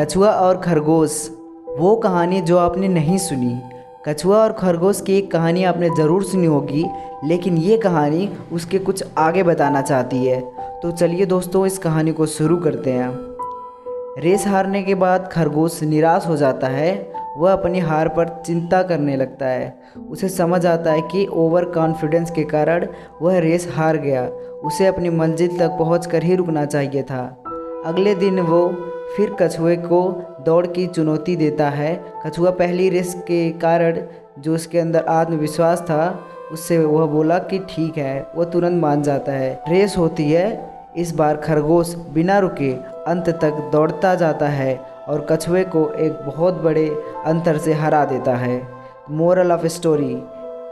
कछुआ और खरगोश, वो कहानी जो आपने नहीं सुनी। कछुआ और खरगोश की एक कहानी आपने ज़रूर सुनी होगी, लेकिन ये कहानी उसके कुछ आगे बताना चाहती है। तो चलिए दोस्तों, इस कहानी को शुरू करते हैं। रेस हारने के बाद खरगोश निराश हो जाता है। वह अपनी हार पर चिंता करने लगता है। उसे समझ आता है कि ओवर कॉन्फिडेंस के कारण वह रेस हार गया। उसे अपनी मंजिल तक पहुंचकर ही रुकना चाहिए था। अगले दिन वो फिर कछुए को दौड़ की चुनौती देता है। कछुआ पहली रेस के कारण जो उसके अंदर आत्मविश्वास था, उससे वह बोला कि ठीक है। वह तुरंत मान जाता है। रेस होती है। इस बार खरगोश बिना रुके अंत तक दौड़ता जाता है और कछुए को एक बहुत बड़े अंतर से हरा देता है। मोरल ऑफ स्टोरी: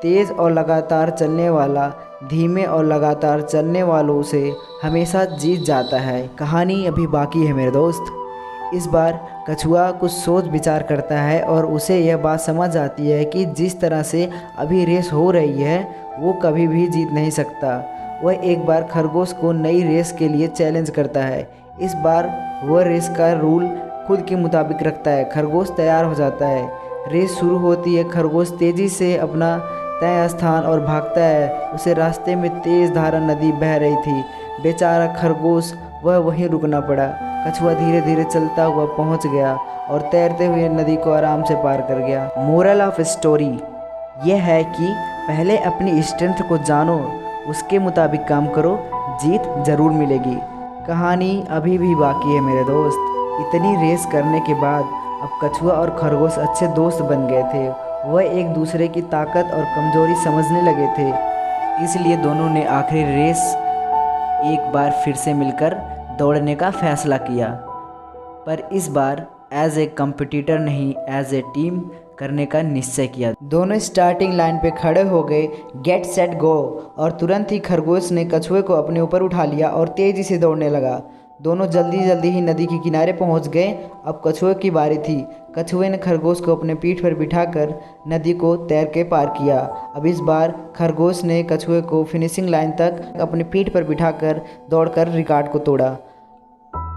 तेज़ और लगातार चलने वाला धीमे और लगातार चलने वालों से हमेशा जीत जाता है। कहानी अभी बाकी है मेरे दोस्त। इस बार कछुआ कुछ सोच विचार करता है और उसे यह बात समझ आती है कि जिस तरह से अभी रेस हो रही है वो कभी भी जीत नहीं सकता। वह एक बार खरगोश को नई रेस के लिए चैलेंज करता है। इस बार वह रेस का रूल खुद के मुताबिक रखता है। खरगोश तैयार हो जाता है। रेस शुरू होती है। खरगोश तेज़ी से अपना तय स्थान और भागता है। उसे रास्ते में तेज़ धारा नदी बह रही थी। बेचारा खरगोश, वह वहीं रुकना पड़ा। कछुआ धीरे धीरे चलता हुआ पहुंच गया और तैरते हुए नदी को आराम से पार कर गया। मोरल ऑफ स्टोरी यह है कि पहले अपनी स्ट्रेंथ को जानो, उसके मुताबिक काम करो, जीत ज़रूर मिलेगी। कहानी अभी भी बाकी है मेरे दोस्त। इतनी रेस करने के बाद अब कछुआ और खरगोश अच्छे दोस्त बन गए थे। वह एक दूसरे की ताकत और कमज़ोरी समझने लगे थे। इसलिए दोनों ने आखिरी रेस एक बार फिर से मिलकर दौड़ने का फैसला किया, पर इस बार एज ए कम्पिटिटर नहीं, एज ए टीम करने का निश्चय किया। दोनों स्टार्टिंग लाइन पे खड़े हो गए, गेट सेट गो, और तुरंत ही खरगोश ने कछुए को अपने ऊपर उठा लिया और तेज़ी से दौड़ने लगा। दोनों जल्दी जल्दी ही नदी के किनारे पहुंच गए। अब कछुए की बारी थी। कछुए ने खरगोश को अपने पीठ पर बिठाकर नदी को तैर के पार किया। अब इस बार खरगोश ने कछुए को फिनिशिंग लाइन तक अपने पीठ पर बिठाकर दौड़कर रिकॉर्ड को तोड़ा।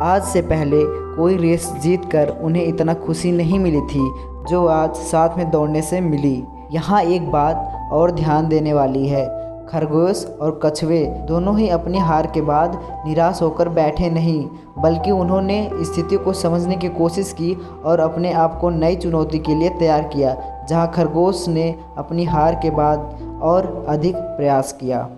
आज से पहले कोई रेस जीतकर उन्हें इतना खुशी नहीं मिली थी जो आज साथ में दौड़ने से मिली। यहाँ एक बात और ध्यान देने वाली है, खरगोश और कछुए दोनों ही अपनी हार के बाद निराश होकर बैठे नहीं, बल्कि उन्होंने स्थिति को समझने की कोशिश की और अपने आप को नई चुनौती के लिए तैयार किया। जहाँ खरगोश ने अपनी हार के बाद और अधिक प्रयास किया।